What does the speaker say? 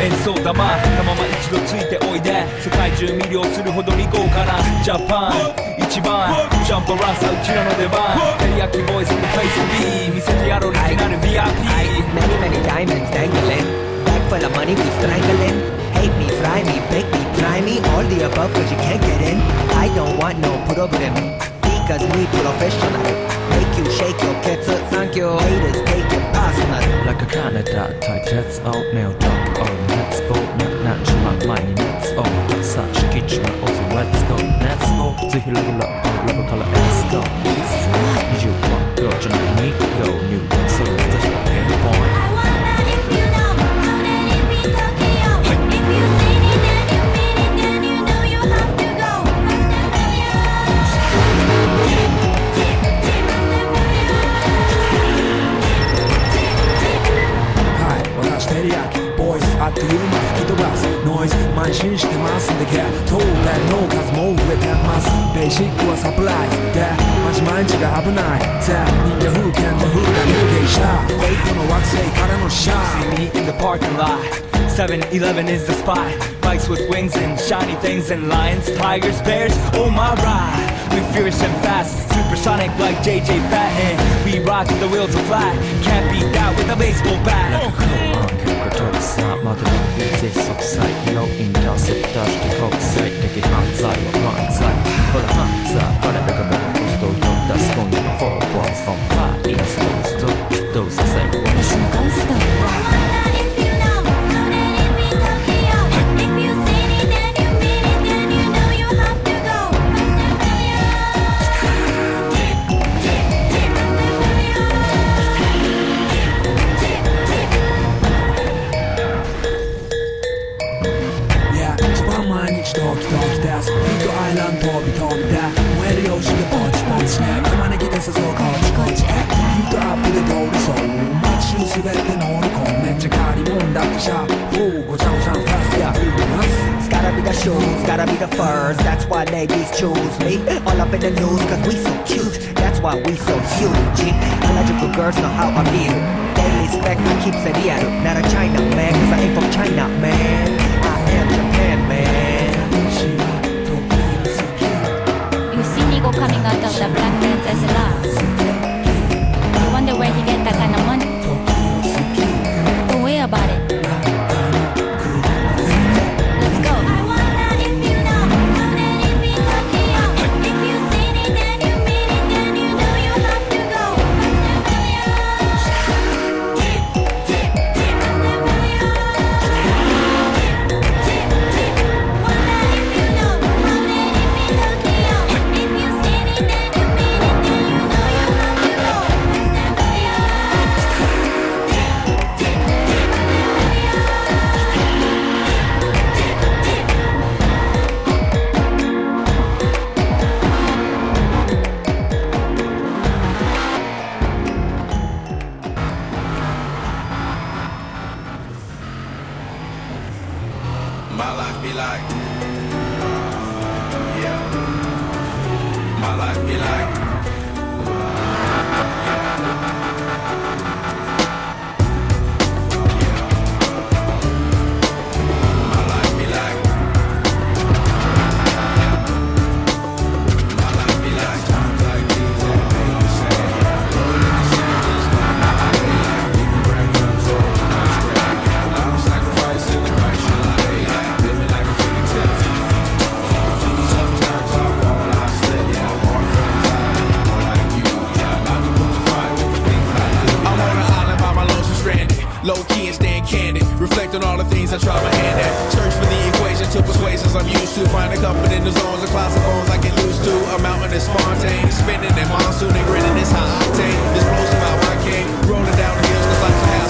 演奏玉たま一度ついておいで世界中魅了するほどに豪華なジャパン一番ジャンプランサーうちらの出番テリヤキボーイズ in the place to be 見せてやろうリジナル VIP Many diamonds dangling Bag full of money we strangling Hate me, fry me, bake me, try me All the above cause you can't get in I don't want no problem Because we professional Make you shake your cats Thank you Haters take it personal Like a Canada type That's all nail talk Oh let's go not my money Let's all Such kitchen also let's go Let's go ぜひレギュラーラブから Let's go 21 girl じゃない2 go New one それ私はペンポイントあっという間吹き飛ばすノイズ慢心してますんでけ当然の数も増えてますベーシックはサプライズでマジ毎日が危ないぜ忍者風剣でフルな流芸者フェイクの惑星からのシャー See me in the parking lot 7-Eleven is the spot Bikes with wings and shiny things and lions, tigers, bears, oh my ride We fierce and fast, supersonic like JJ Fatten We rock till the wheels are flat Can't beat that with a baseball bat 特さまでの絶息祭のインターセプターして国際的犯罪は漫才ほら犯罪我らがもうコストを呼んだスコンの4 balls from fire in the coast どうせ最後私のコースト誘うこっちヒートアップで通りそう街中すべて乗り込むめっちゃ借りもんだってシャーごちゃごちゃのフラスや It's gotta be the shoes, gotta be the furs That's why ladies choose me All up in the news cause we so cute That's why we so huge Electrical girls know how I feel Daily spec I keep it real Not a China man cause I ain't from China man I am Japan man You see Nigo coming out of the black pants as a laugh. You wonder where he get that kind of money? Don't worry about it. Let's go. I wonder if you know, wonder if we Tokyo. If you seen it, then you mean it, then you know you have to go. My life be like, yeah. My life be like, my life be like, my life be like times like these that make you say, rolling in the sand, just like I hate. You can bring guns over, I'm straight. I'm sacrificing the right shit like living like a fairy tale. Sometimes I fall, I slip, yeah. I walk from the side, more like you. Yeah, about to put the fire with the things I do. I'm on an island by my lonesome stranded, low key and staying candid. Reflect on all the things I try my hand at. Search for the equation to persuasions I'm used to. Find a comfort in the zones of clouds of bones I get loose to. A mountain is spontaneous, spinning in monsoon and grinning is high octane. Explosive how I came, rolling down the hills 'cause life's a hell.